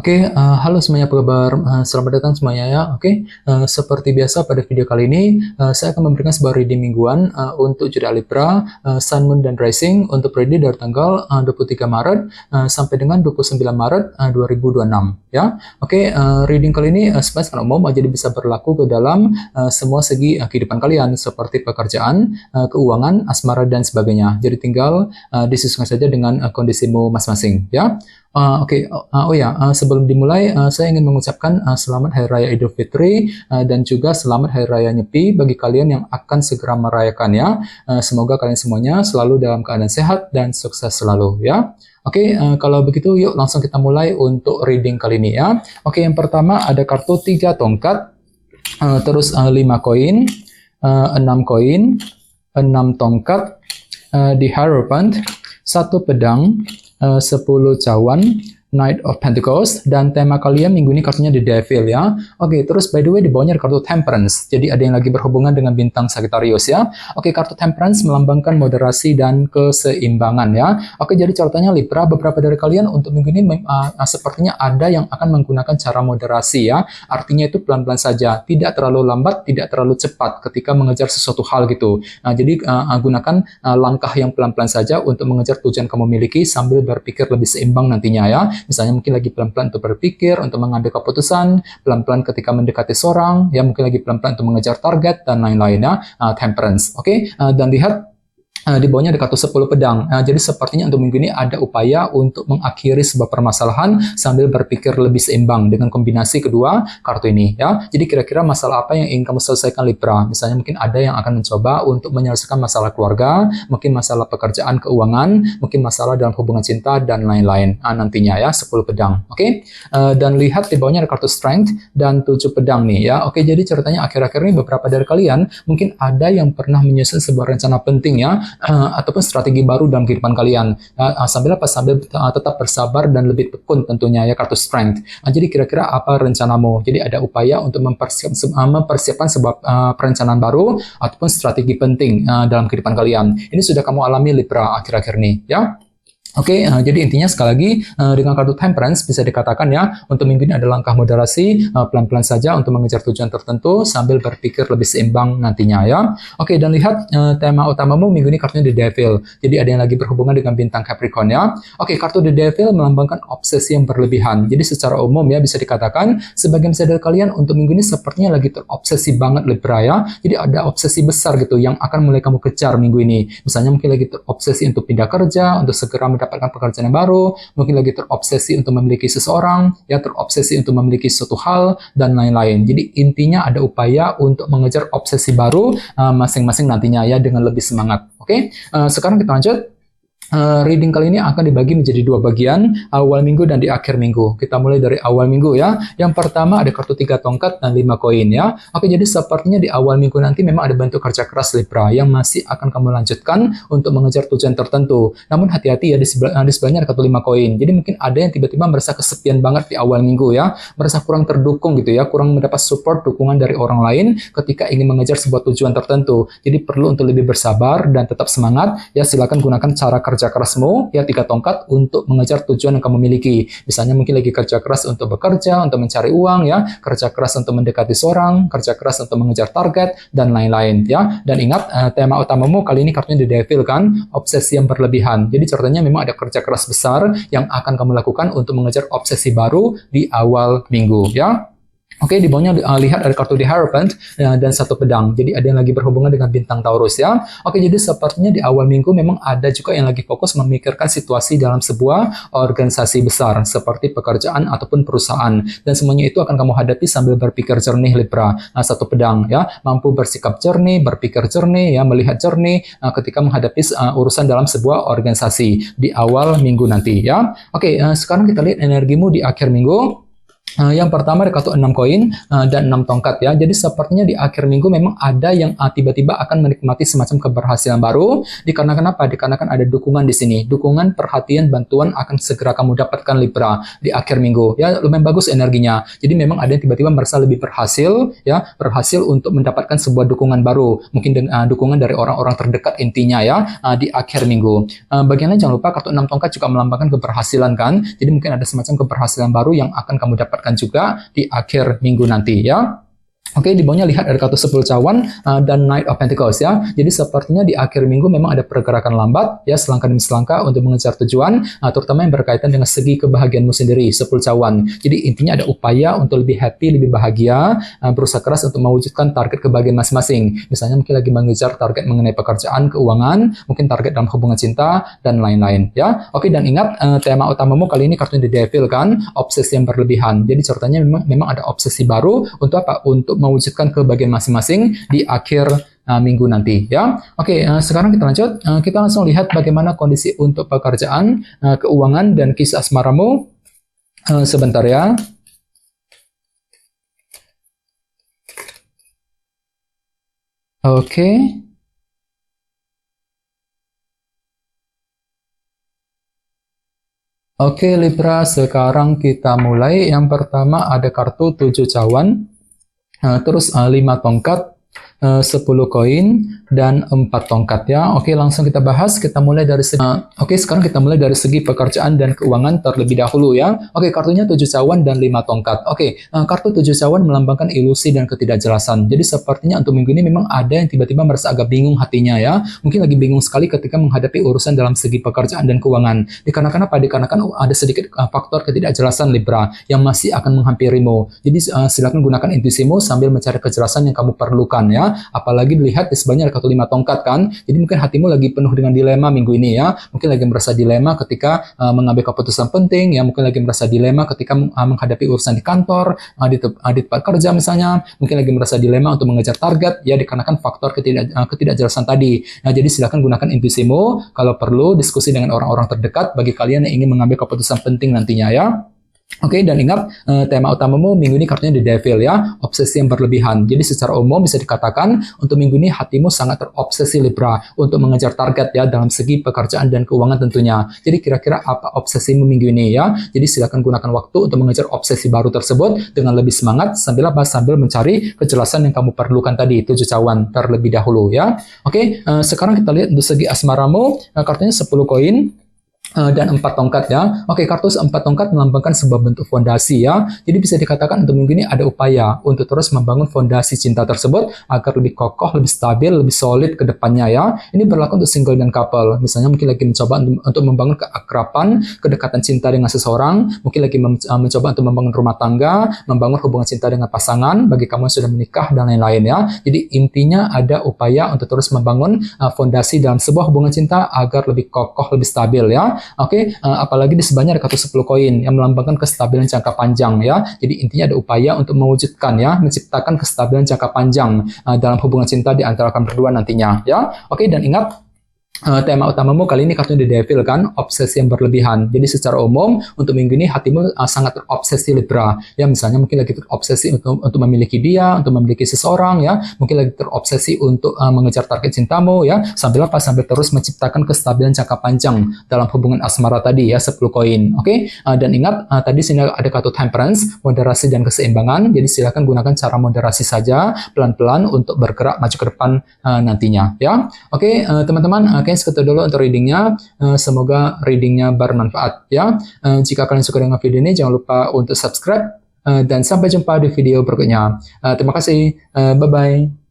Halo semuanya, apa kabar? Selamat datang semuanya ya. Seperti biasa pada video kali ini, saya akan memberikan sebuah reading mingguan untuk zodiak Libra, Sun, Moon, dan Rising untuk periode dari tanggal 23 Maret sampai dengan 29 Maret 2026 ya. Reading kali ini sebenarnya sangat umum, jadi bisa berlaku ke dalam semua segi kehidupan kalian seperti pekerjaan, keuangan, asmara, dan sebagainya. Jadi tinggal disesuaikan saja dengan kondisimu masing-masing ya. Sebelum dimulai, saya ingin mengucapkan selamat Hari Raya Idul Fitri dan juga selamat Hari Raya Nyepi bagi kalian yang akan segera merayakannya. Semoga kalian semuanya selalu dalam keadaan sehat dan sukses selalu ya. Kalau begitu yuk langsung kita mulai untuk reading kali ini ya. Yang pertama ada kartu 3 tongkat, terus 5 koin, 6 koin, 6 tongkat, di Hierophant, 1 pedang, 10 cawan, Knight of Pentacles, dan tema kalian minggu ini kartunya The Devil ya. Terus by the way di bawahnya ada kartu Temperance. Jadi ada yang lagi berhubungan dengan bintang Sagittarius ya. Kartu Temperance melambangkan moderasi dan keseimbangan ya. Jadi catatannya Libra, beberapa dari kalian untuk minggu ini sepertinya ada yang akan menggunakan cara moderasi ya. Artinya itu pelan-pelan saja, tidak terlalu lambat, tidak terlalu cepat ketika mengejar sesuatu hal gitu. Jadi gunakan langkah yang pelan-pelan saja untuk mengejar tujuan kamu miliki sambil berpikir lebih seimbang nantinya ya. Misalnya mungkin lagi pelan-pelan untuk berpikir, untuk mengambil keputusan, pelan-pelan ketika mendekati seorang, ya mungkin lagi pelan-pelan untuk mengejar target, dan lain-lain ya, temperance. Dan lihat di bawahnya ada kartu 10 pedang. Jadi sepertinya untuk minggu ini ada upaya untuk mengakhiri sebuah permasalahan sambil berpikir lebih seimbang dengan kombinasi kedua kartu ini ya. Jadi kira-kira masalah apa yang ingin kamu selesaikan Libra? Misalnya mungkin ada yang akan mencoba untuk menyelesaikan masalah keluarga, mungkin masalah pekerjaan, keuangan, mungkin masalah dalam hubungan cinta, dan lain-lain nantinya ya, 10 pedang. Dan lihat di bawahnya ada kartu strength dan 7 pedang nih ya. Jadi ceritanya akhir-akhir ini beberapa dari kalian mungkin ada yang pernah menyusun sebuah rencana penting ya, ataupun strategi baru dalam kehidupan kalian. Sambil tetap bersabar dan lebih tekun tentunya ya, kartu strength. Jadi kira-kira apa rencanamu? Jadi ada upaya untuk mempersiapkan sebuah perencanaan baru ataupun strategi penting dalam kehidupan kalian. Ini sudah kamu alami Libra akhir-akhir ini ya. Jadi intinya sekali lagi dengan kartu Temperance bisa dikatakan ya, untuk minggu ini ada langkah moderasi, pelan-pelan saja untuk mengejar tujuan tertentu sambil berpikir lebih seimbang nantinya ya. Dan lihat tema utamamu minggu ini kartunya The Devil. Jadi ada yang lagi berhubungan dengan bintang Capricorn ya. Kartu The Devil melambangkan obsesi yang berlebihan. Jadi secara umum ya bisa dikatakan sebagian besar dari kalian untuk minggu ini sepertinya lagi terobsesi banget Libra ya. Jadi ada obsesi besar gitu yang akan mulai kamu kejar minggu ini. Misalnya mungkin lagi terobsesi untuk pindah kerja, untuk segera mendapatkan pekerjaan yang baru, mungkin lagi terobsesi untuk memiliki seseorang, ya terobsesi untuk memiliki suatu hal, dan lain-lain. Jadi intinya ada upaya untuk mengejar obsesi baru masing-masing nantinya ya, dengan lebih semangat. Sekarang kita lanjut. Reading kali ini akan dibagi menjadi 2 bagian, awal minggu dan di akhir minggu. Kita mulai dari awal minggu ya. Yang pertama ada kartu 3 tongkat dan 5 koin ya. Jadi sepertinya di awal minggu nanti memang ada bentuk kerja keras Libra yang masih akan kamu lanjutkan untuk mengejar tujuan tertentu. Namun hati-hati ya, di sebelahnya ada kartu 5 koin. Jadi mungkin ada yang tiba-tiba merasa kesepian banget di awal minggu ya, merasa kurang terdukung gitu ya, kurang mendapat support, dukungan dari orang lain ketika ingin mengejar sebuah tujuan tertentu. Jadi perlu untuk lebih bersabar dan tetap semangat ya. Silakan gunakan cara kerja kerasmu ya, 3 tongkat untuk mengejar tujuan yang kamu miliki. Misalnya mungkin lagi kerja keras untuk bekerja, untuk mencari uang ya, kerja keras untuk mendekati seorang, kerja keras untuk mengejar target, dan lain-lain ya. Dan ingat tema utamamu kali ini kartunya The Devil kan, obsesi yang berlebihan. Jadi ceritanya memang ada kerja keras besar yang akan kamu lakukan untuk mengejar obsesi baru di awal minggu ya. Di bawahnya lihat ada kartu The Hierophant dan 1 pedang. Jadi ada yang lagi berhubungan dengan bintang Taurus ya. Jadi sepertinya di awal minggu memang ada juga yang lagi fokus memikirkan situasi dalam sebuah organisasi besar seperti pekerjaan ataupun perusahaan. Dan semuanya itu akan kamu hadapi sambil berpikir jernih Libra. 1 pedang ya, mampu bersikap jernih, berpikir jernih ya, melihat jernih ketika menghadapi urusan dalam sebuah organisasi di awal minggu nanti ya. Sekarang kita lihat energimu di akhir minggu. Yang pertama ada kartu 6 koin dan 6 tongkat ya. Jadi sepertinya di akhir minggu memang ada yang tiba-tiba akan menikmati semacam keberhasilan baru. Dikarenakan apa? Dikarenakan ada dukungan di sini. Dukungan, perhatian, bantuan akan segera kamu dapatkan Libra di akhir minggu. Ya, lumayan bagus energinya. Jadi memang ada yang tiba-tiba merasa lebih berhasil ya, berhasil untuk mendapatkan sebuah dukungan baru. Mungkin dukungan dari orang-orang terdekat intinya ya di akhir minggu. Bagian lain jangan lupa kartu 6 tongkat juga melambangkan keberhasilan kan. Jadi mungkin ada semacam keberhasilan baru yang akan kamu dapatkan juga di akhir minggu nanti ya. Oke, di bawahnya lihat ada kartu 10 cawan dan Knight of Pentacles ya. Jadi sepertinya di akhir minggu memang ada pergerakan lambat ya, selangkah demi selangkah untuk mengejar tujuan, terutama yang berkaitan dengan segi kebahagiaanmu sendiri, 10 cawan. Jadi intinya ada upaya untuk lebih happy, lebih bahagia, berusaha keras untuk mewujudkan target kebahagiaan masing-masing. Misalnya mungkin lagi mengejar target mengenai pekerjaan, keuangan, mungkin target dalam hubungan cinta, dan lain-lain ya. Oke, dan ingat tema utamamu kali ini kartu The Devil kan, obsesi yang berlebihan. Jadi ceritanya memang ada obsesi baru untuk apa? Untuk mewujudkan kebahagiaan masing-masing di akhir minggu nanti ya. Oke, sekarang kita lanjut. Kita langsung lihat bagaimana kondisi untuk pekerjaan, keuangan, dan kisah asmaramu. Sebentar ya. Oke. Oke Libra, sekarang kita mulai. Yang pertama ada kartu 7 cawan. Terus 5 tongkat, 10 koin, dan 4 tongkat ya. Oke, langsung kita bahas. Kita mulai dari segi sekarang kita mulai dari segi pekerjaan dan keuangan terlebih dahulu ya. Oke, kartunya 7 cawan dan 5 tongkat. Oke, kartu 7 cawan melambangkan ilusi dan ketidakjelasan. Jadi sepertinya untuk minggu ini memang ada yang tiba-tiba merasa agak bingung hatinya ya. Mungkin lagi bingung sekali ketika menghadapi urusan dalam segi pekerjaan dan keuangan. Dikarenakan apa? Dikarenakan ada sedikit faktor ketidakjelasan Libra yang masih akan menghampirimu. Jadi silakan gunakan intuisimu sambil mencari kejelasan yang kamu perlukan ya. Apalagi dilihat di sebelahnya ada kartu 5 tongkat kan. Jadi mungkin hatimu lagi penuh dengan dilema minggu ini ya. Mungkin lagi merasa dilema ketika mengambil keputusan penting ya. Mungkin lagi merasa dilema ketika menghadapi urusan di kantor, di tempat kerja misalnya. Mungkin lagi merasa dilema untuk mengejar target ya, dikarenakan faktor ketidakjelasan tadi. Nah, jadi silakan gunakan intuisimu. Kalau perlu diskusi dengan orang-orang terdekat bagi kalian yang ingin mengambil keputusan penting nantinya ya. Oke, dan ingat tema utamamu minggu ini kartunya The Devil ya, obsesi yang berlebihan. Jadi secara umum bisa dikatakan untuk minggu ini hatimu sangat terobsesi Libra untuk mengejar target ya dalam segi pekerjaan dan keuangan tentunya. Jadi kira-kira apa obsesimu minggu ini ya? Jadi silakan gunakan waktu untuk mengejar obsesi baru tersebut dengan lebih semangat sambil mencari kejelasan yang kamu perlukan tadi, 7 cawan terlebih dahulu ya. Oke, sekarang kita lihat untuk segi asmaramu, kartunya 10 koin. Dan 4 tongkat ya. Oke, kartu 4 tongkat melambangkan sebuah bentuk fondasi ya. Jadi bisa dikatakan untuk minggu ini ada upaya untuk terus membangun fondasi cinta tersebut agar lebih kokoh, lebih stabil, lebih solid ke depannya ya. Ini berlaku untuk single dan couple. Misalnya mungkin lagi mencoba untuk membangun keakraban, kedekatan cinta dengan seseorang, mungkin lagi mencoba untuk membangun rumah tangga, membangun hubungan cinta dengan pasangan bagi kamu yang sudah menikah dan lain-lain ya. Jadi intinya ada upaya untuk terus membangun fondasi dalam sebuah hubungan cinta agar lebih kokoh, lebih stabil ya. Oke, apalagi di sebelahnya ada kartu 10 koin yang melambangkan kestabilan jangka panjang ya. Jadi intinya ada upaya untuk mewujudkan ya, menciptakan kestabilan jangka panjang dalam hubungan cinta di antara kalian berdua nantinya ya. Oke, dan ingat tema utamamu kali ini kartunya The Devil kan, obsesi yang berlebihan. Jadi secara umum untuk minggu ini hatimu sangat terobsesi Libra. Ya misalnya mungkin lagi terobsesi untuk memiliki dia, untuk memiliki seseorang ya. Mungkin lagi terobsesi untuk mengejar target cintamu ya. Sambil terus menciptakan kestabilan jangka panjang dalam hubungan asmara tadi ya, 10 koin. Oke, dan ingat tadi sini ada kartu Temperance, moderasi dan keseimbangan. Jadi silakan gunakan cara moderasi saja, pelan-pelan untuk bergerak maju ke depan nantinya ya. Oke, teman-teman, segitu dulu untuk readingnya. Semoga readingnya bermanfaat ya. Jika kalian suka dengan video ini, jangan lupa untuk subscribe dan sampai jumpa di video berikutnya. Terima kasih. Bye-bye.